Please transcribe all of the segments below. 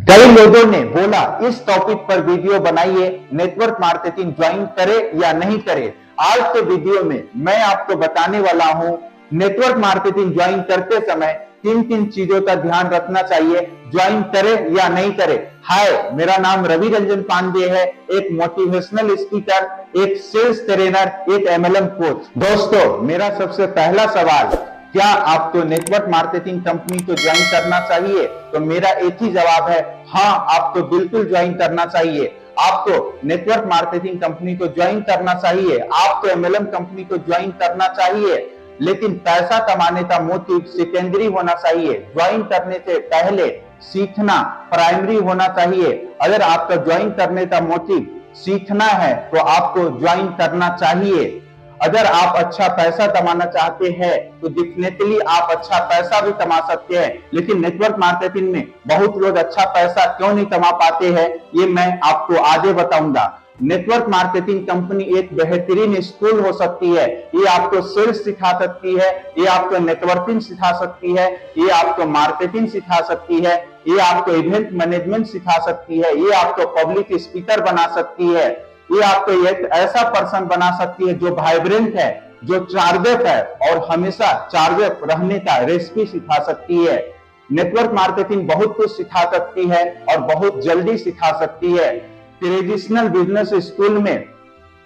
कई लोगों ने बोला इस टॉपिक पर वीडियो बनाइए, नेटवर्क मार्केटिंग ज्वाइन करे या नहीं करे। आज के वीडियो में मैं आपको बताने वाला हूं नेटवर्क मार्केटिंग ज्वाइन करते समय किन किन चीजों का ध्यान रखना चाहिए, ज्वाइन करे या नहीं करे। हाय, मेरा नाम रवि रंजन पांडे है, एक मोटिवेशनल स्पीकर, एक सेल्स ट्रेनर, एक एमएलएम कोच। दोस्तों, मेरा सबसे पहला सवाल, क्या आपको नेटवर्क मार्केटिंग कंपनी को ज्वाइन करना चाहिए? तो मेरा एक ही जवाब है, हाँ, आपको बिल्कुल ज्वाइन करना चाहिए। आपको नेटवर्क मार्केटिंग कंपनी को ज्वाइन करना चाहिए, आपको एमएलएम कंपनी को ज्वाइन करना चाहिए, लेकिन पैसा कमाने का मोटिव सेकेंडरी होना चाहिए। ज्वाइन करने से पहले सीखना प्राइमरी होना चाहिए। अगर आपका ज्वाइन करने का मोटिव सीखना है तो आपको ज्वाइन करना चाहिए। अगर आप अच्छा पैसा कमाना चाहते हैं तो डेफिनेटली आप अच्छा पैसा भी कमा सकते हैं, लेकिन नेटवर्क मार्केटिंग में बहुत लोग अच्छा पैसा क्यों नहीं कमा पाते हैं, ये मैं आपको आगे बताऊंगा। नेटवर्क मार्केटिंग कंपनी एक बेहतरीन स्कूल हो सकती है। ये आपको सेल्स सिखा सकती है, ये आपको नेटवर्किंग सिखा सकती है, ये आपको मार्केटिंग सिखा सकती है, ये आपको इवेंट मैनेजमेंट सिखा सकती है, ये आपको पब्लिक स्पीकर बना सकती है, ये आपको एक ऐसा पर्सन बना सकती है जो वाइब्रेंट है, जो चार्जअप है और हमेशा चार्जअप रहने का रेसिपी सिखा सकती है। नेटवर्क मार्केटिंग बहुत कुछ सिखा सकती है और बहुत जल्दी सिखा सकती है। ट्रेडिशनल बिजनेस स्कूल में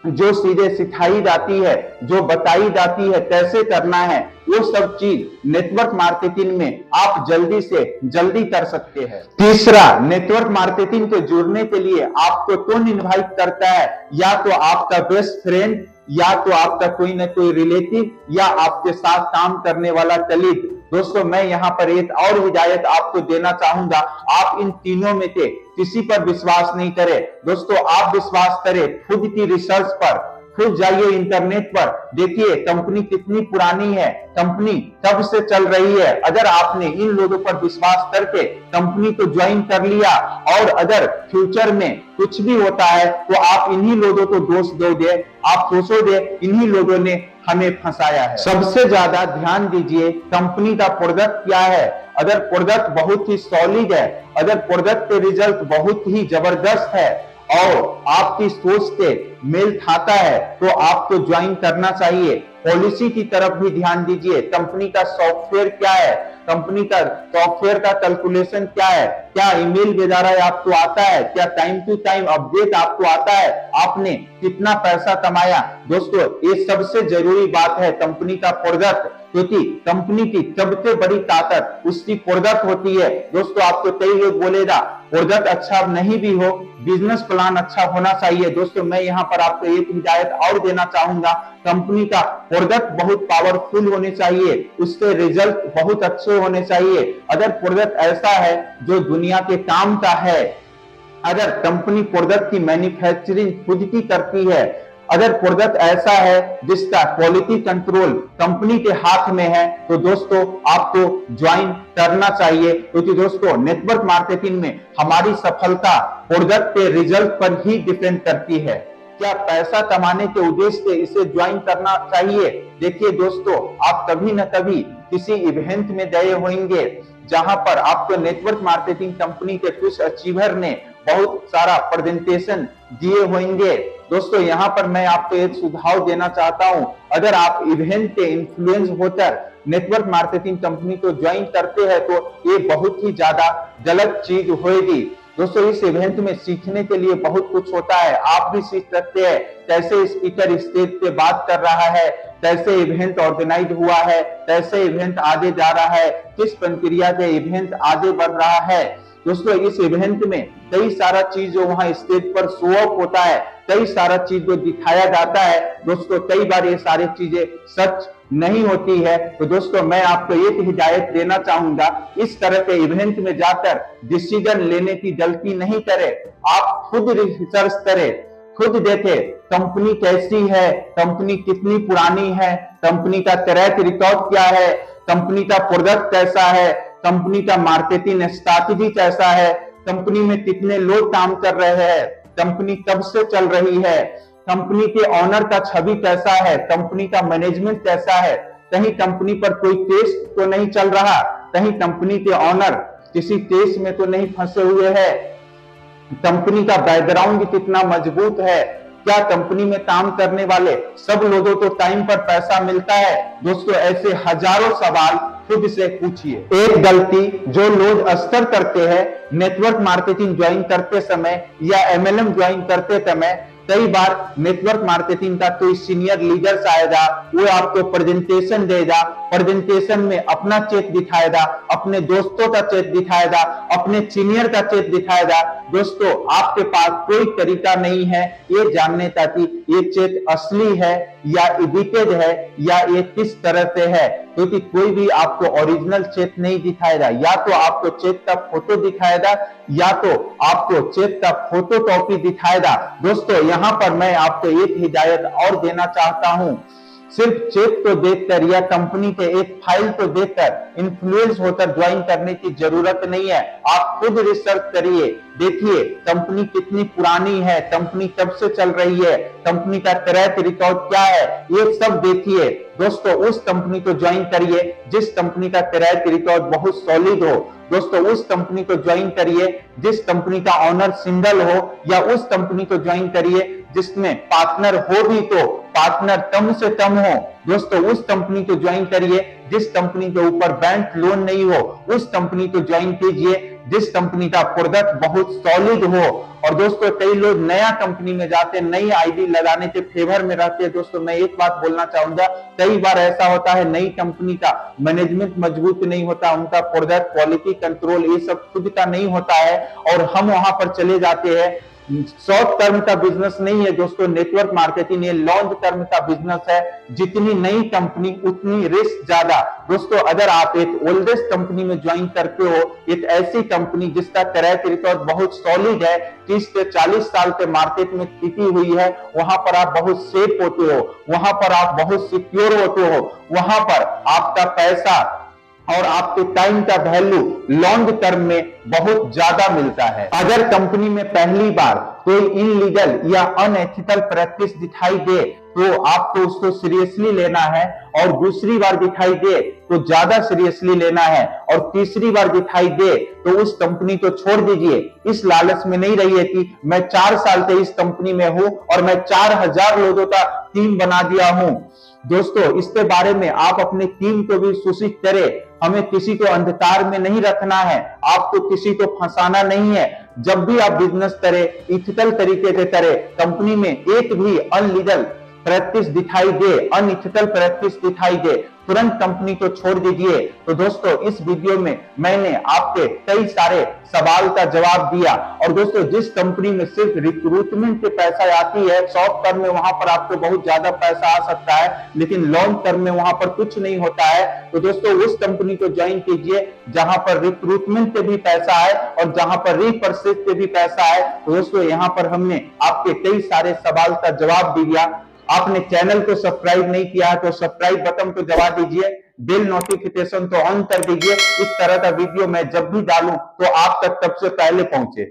जो चीजें सिखाई जाती है, जो बताई जाती है कैसे करना है, वो सब चीज नेटवर्क मार्केटिंग में आप जल्दी से जल्दी कर सकते हैं। तीसरा, नेटवर्क मार्केटिंग को जुड़ने के लिए आपको कौन इनवाइट करता है? या तो आपका बेस्ट फ्रेंड, या तो आपका कोई ना कोई रिलेटिव, या आपके साथ काम करने वाला कलीग। दोस्तों, मैं यहाँ पर एक और हिदायत आपको देना चाहूंगा, आप इन तीनों में से किसी पर विश्वास नहीं करें। दोस्तों, आप विश्वास करें खुद की रिसर्च पर, खुद जाइए इंटरनेट पर, देखिए कंपनी कितनी पुरानी है, कंपनी कब से चल रही है। अगर आपने इन लोगों पर विश्वास करके कंपनी को ज्वाइन कर लिया और अगर फ्यूचर में कुछ भी होता है तो आप इन्हीं लोगों को दोष दोगे, आप सोचोगे इन्हीं लोगों ने हमें फंसाया है। सबसे ज्यादा ध्यान दीजिए कंपनी का प्रोडक्ट क्या है। अगर प्रोडक्ट बहुत ही सॉलिड है, अगर प्रोडक्ट के रिजल्ट बहुत ही जबरदस्त है और आपकी सोच से मेल खाता है तो आपको ज्वाइन करना चाहिए। पॉलिसी की तरफ भी ध्यान दीजिए, कंपनी का सॉफ्टवेयर क्या है, कंपनी का सॉफ्टवेयर का कैलकुलेशन क्या है, क्या ईमेल वगैरह आपको आता है, क्या टाइम टू टाइम अपडेट आपको आता है, आपने कितना पैसा कमाया। दोस्तों, ये सबसे जरूरी बात है कंपनी का प्रोडक्ट, क्योंकि कंपनी की सबसे बड़ी ताकत उसकी प्रोडक्ट होती है। दोस्तों, आपको कई लोग बोलेगा प्रोडक्ट अच्छा नहीं भी हो, बिजनेस प्लान अच्छा होना चाहिए। दोस्तों, मैं यहाँ पर आपको एक हिदायत और देना चाहूंगा, कंपनी का प्रोडक्ट बहुत पावरफुल होने चाहिए, उसके रिजल्ट बहुत अच्छे होने चाहिए। अगर प्रोडक्ट ऐसा है जो दुनिया के काम का है, अगर कंपनी प्रोडक्ट की मैन्युफैक्चरिंग खुद की करती है, अगर प्रोडक्ट ऐसा है जिसका क्वालिटी कंट्रोल कंपनी के हाथ में है, तो दोस्तों आपको ज्वाइन करना चाहिए। क्योंकि दोस्तों, नेटवर्क मार्केटिंग में हमारी सफलता प्रोडक्ट के रिजल्ट पर ही डिपेंड करती है। क्या पैसा कमाने के उद्देश्य से इसे ज्वाइन करना चाहिए? देखिए दोस्तों, आप कभी न कभी किसी इवेंट में गए होंगे जहां पर आपको नेटवर्क मार्केटिंग कंपनी के कुछ अचीवर ने बहुत सारा प्रेजेंटेशन दिए होंगे। दोस्तों, यहाँ पर मैं आपको एक सुझाव देना चाहता हूं, अगर आप इवेंट के इन्फ्लुएंस होकर नेटवर्क मार्केटिंग कंपनी को ज्वाइन करते हैं तो ये बहुत ही ज्यादा गलत चीज होगी। दोस्तों, इस इवेंट में सीखने के लिए बहुत कुछ होता है, आप भी सीख सकते हैं कैसे स्पीकर स्टेज पे बात कर रहा है, कैसे इवेंट ऑर्गेनाइज हुआ है, कैसे इवेंट आगे जा रहा है, किस प्रक्रिया से इवेंट आगे बढ़ रहा है। दोस्तों, इस इवेंट में कई सारा चीज जो वहां स्टेज पर शो ऑफ होता है, कई सारा चीज जो दिखाया जाता है, दोस्तों कई बार ये सारी चीजें सच नहीं होती है। तो दोस्तों, मैं आपको एक हिदायत देना चाहूंगा, इस तरह के इवेंट में जाकर डिसीजन लेने की गलती नहीं करें। आप खुद रिसर्च करें, खुद देखें कंपनी कैसी है, कंपनी कितनी पुरानी है, कंपनी का ट्रैक रिकॉर्ड क्या है, कंपनी का प्रोडक्ट कैसा है, कंपनी का मार्केटिंग स्ट्रैटेजी कैसा है, कंपनी में कितने लोग काम कर रहे हैं, कंपनी कब से चल रही है, कंपनी के ऑनर का छवि कैसा है, कंपनी का मैनेजमेंट कैसा है, कहीं कंपनी पर कोई केस तो नहीं चल रहा, कहीं कंपनी के ऑनर किसी केस में तो नहीं फंसे हुए हैं, कंपनी का बैकग्राउंड कितना मजबूत है, क्या कंपनी में काम करने वाले सब लोगों को टाइम पर पैसा मिलता है। दोस्तों ऐसे हजारों सवाल खुद से पूछिए। एक गलती जो लोग अक्सर करते हैं नेटवर्क मार्केटिंग ज्वाइन करते समय या एमएलएम ज्वाइन करते समय, कई बार नेटवर्क मार्केटिंग का कोई सीनियर लीडर आएगा, वो आपको प्रेजेंटेशन देगा, प्रेजेंटेशन में अपना चेक दिखाएगा, अपने दोस्तों का चेक दिखाएगा, अपने सीनियर का चेक दिखाएगा। दोस्तों आपके पास कोई तरीका नहीं है ये जानने का कि ये चेक असली है या एडिटेड है या ये किस तरह से है, क्योंकि कोई भी आपको ओरिजिनल चेक नहीं दिखाएगा। या तो आपको चेक का फोटो दिखाएगा या तो आपको चेक का फोटो कॉपी दिखाएगा। दोस्तों यहां पर मैं आपको एक हिदायत और देना चाहता हूं, सिर्फ चेक को देखकर या कंपनी के एक फाइल को देखकर इन्फ्लुएंस होकर ज्वाइन करने की जरूरत नहीं है। आप खुद रिसर्च करिए, देखिए कंपनी कितनी पुरानी है, कंपनी कब से चल रही है, कंपनी का ट्रैक रिकॉर्ड क्या है, ये सब देखिए। दोस्तों उस कंपनी को ज्वाइन करिए जिस कंपनी का ट्रैक रिकॉर्ड बहुत सॉलिड हो। दोस्तों उस कंपनी को ज्वाइन करिए जिस कंपनी का ऑनर सिंगल हो, या उस कंपनी को ज्वाइन करिए जिसमें पार्टनर हो भी तो पार्टनर कम से कम हो। दोस्तों उस कंपनी को ज्वाइन करिए जिस कंपनी के ऊपर बैंक लोन नहीं हो, उस कंपनी को ज्वाइन कीजिए जिस कंपनी का प्रोडक्ट बहुत सॉलिड हो। और दोस्तों कई लोग नया कंपनी में जाते हैं, नई आईडी लगाने के फेवर में रहते हैं। दोस्तों मैं एक बात बोलना चाहूंगा, कई बार ऐसा होता है नई कंपनी का मैनेजमेंट मजबूत नहीं होता, उनका प्रोडक्ट क्वालिटी कंट्रोल ये सब खुद का नहीं होता है और हम वहां पर चले जाते हैं। शॉर्ट टर्म का बिजनेस नहीं है दोस्तों नेटवर्क मार्केटिंग, ये लॉन्ग टर्म का बिजनेस है। जितनी नई कंपनी उतनी रिस्क ज्यादा। दोस्तों अगर आप एक ओल्डेस्ट कंपनी में ज्वाइन करते हो, एक ऐसी कंपनी जिसका ट्रैक रिकॉर्ड बहुत सॉलिड है, 30 से 40 साल के मार्केट में टिकी हुई है, वहां पर आप बहुत सेफ होते हो, वहां पर आप बहुत सिक्योर होते हो, वहां पर आपका पैसा और आपके टाइम का वैल्यू लॉन्ग टर्म में बहुत ज्यादा मिलता है। अगर कंपनी में पहली बार कोई इनलीगल या अनएथिकल प्रैक्टिस दिखाई दे तो आपको उसको सीरियसली लेना है, और दूसरी बार दिखाई दे तो ज्यादा सीरियसली लेना है, और तीसरी बार दिखाई दे तो उस कंपनी को छोड़ दीजिए। इस लालच में नहीं रहिए कि मैं 4 साल से इस कंपनी में हूं और मैं 4000 लोगों का टीम बना दिया हूं। दोस्तों इसके बारे में आप अपने टीम को भी सूचित करें। हमें किसी को अंधकार में नहीं रखना है, आपको किसी को फंसाना नहीं है। जब भी आप बिजनेस करें इथिकल तरीके से करें। कंपनी में एक भी अनलीगल प्रैक्टिस दिखाई दे, अनइथिकल प्रैक्टिस दिखाई दे, तुरंत कंपनी को छोड़ दीजिए। तो दोस्तों इस वीडियो में मैंने आपके कई सारे सवाल का जवाब दिया। और दोस्तों जिस कंपनी में सिर्फ रिक्रूटमेंट के पैसा आती है, शॉर्ट टर्म में वहां पर आपको बहुत ज्यादा पैसा आ सकता है, लेकिन लॉन्ग टर्म में वहां पर कुछ नहीं होता है। तो दोस्तों उस कंपनी को ज्वाइन कीजिए जहां पर रिक्रूटमेंट पे भी पैसा है और जहां पर रीपर्चेज पे भी पैसा है। तो दोस्तों यहाँ पर हमने आपके कई सारे सवाल का जवाब दिया। आपने चैनल को सब्सक्राइब नहीं किया है तो सब्सक्राइब बटन को दबा दीजिए, बेल नोटिफिकेशन को ऑन कर दीजिए। इस तरह का वीडियो मैं जब भी डालूं तो आप तक सबसे पहले पहुंचे।